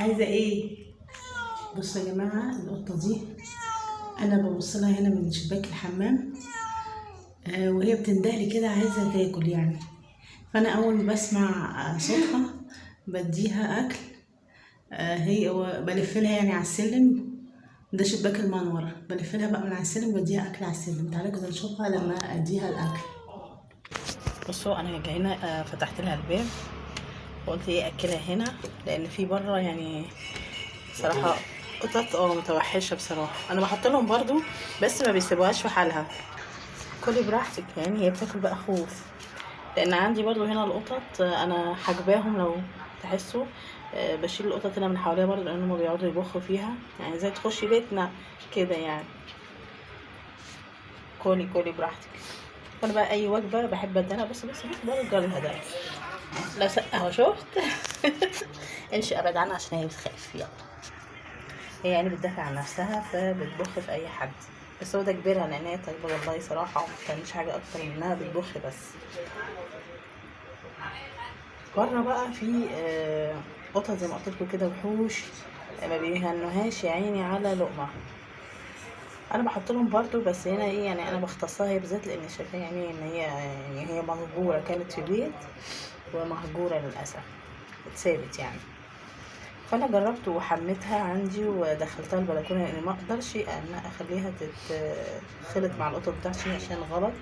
عايزه ايه؟ بصوا يا جماعه، القطه دي انا ببص لها هنا من شباك الحمام، وهي بتندهلي كده عايزه تاكل يعني. فانا اول ما بسمع صوتها بديها اكل. هي بلف لها يعني على السلم، ده شباك المنور، بلف لها بقى من على السلم وبديها اكل على السلم. تعالوا كده نشوفها لما اديها الاكل. بصوا انا جاي هنا، فتحت لها الباب وقلت ايه اكلها هنا، لان في بره يعني صراحه قطط متوحشه بصراحه. انا بحط لهم برضو بس ما بيسيبوهاش في حالها، كلي براحتك يعني. هي بتاكل بقى خوف، لان عندي برضو هنا القطط انا حاجباهم لو تحسوا. بشيل القطط هنا من حواليها برضو لانهم بيقعدوا يبخوا فيها، يعني زي تخشي بيتنا كده يعني. كلي براحتك. وانا بقى اي وجبه بحب اديها. بص برضو جالها ده لا اهو شفت. امشي ابعد عنها عشان هي بتخاف. يلا، هي يعني بتدافع عن نفسها فبتبخ في اي حد، بس هو ده كبيرها لان هي طيبه والله صراحه، وما بتعملش حاجه اكتر من انها بتبخ بس. بره بقى في قطط زي ما قلت لكم كده، وحوش ما بيهنوهاش يا عيني على لقمه. انا بحط لهم برضو، بس هنا ايه يعني انا بختصها هي بالذات، لان شايفاها يعني ان هي يعني هي مهجوره، كانت في بيت ومهجوره للاسف، اتسابت يعني. فانا جربت وحميتها عندي ودخلتها البلكونه، لان ما اقدرش ان اخليها تتخلط مع القطط بتاعتي عشان غلط.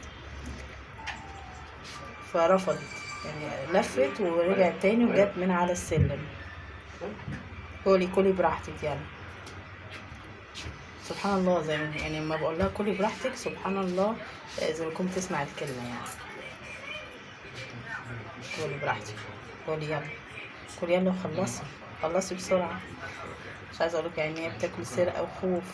فرفضت يعني، لفت ورجعت تاني وجت من على السلم. كلي براحتك يعني. سبحان الله، زي يعني ما بقول لها كلي براحتك، سبحان الله زي ما كنت تسمع الكلمه يعني. كلي براحتك، كلي يلا، كلي يلا خلصي بسرعه. مش عايزه اقولك يعني هي بتاكل سرقه وخوف،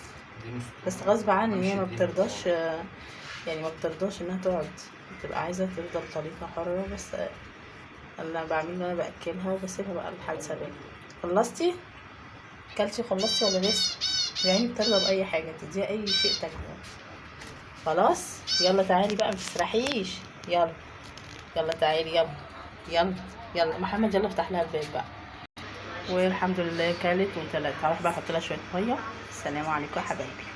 بس غصب عني هي ما بترضاش يعني، ما بترضاش انها تقعد، بتبقى عايزه تفضل طليقه حره. بس اللي انا بعمله انا باكلها وبسيبها بقى لحد سبب. خلصتي؟ كلتي وخلصتي ولا لسه؟ يعني بترضى باي حاجه تديها اي شيء تاكله. خلاص يلا تعالي بقى، متسرحيش. يلا تعالي، يلا محمد، يلا افتح لها الباب بقى. والحمد لله كلت وطلعت. هروح بقى احط لها شويه ميه. السلام عليكم يا حبايبي.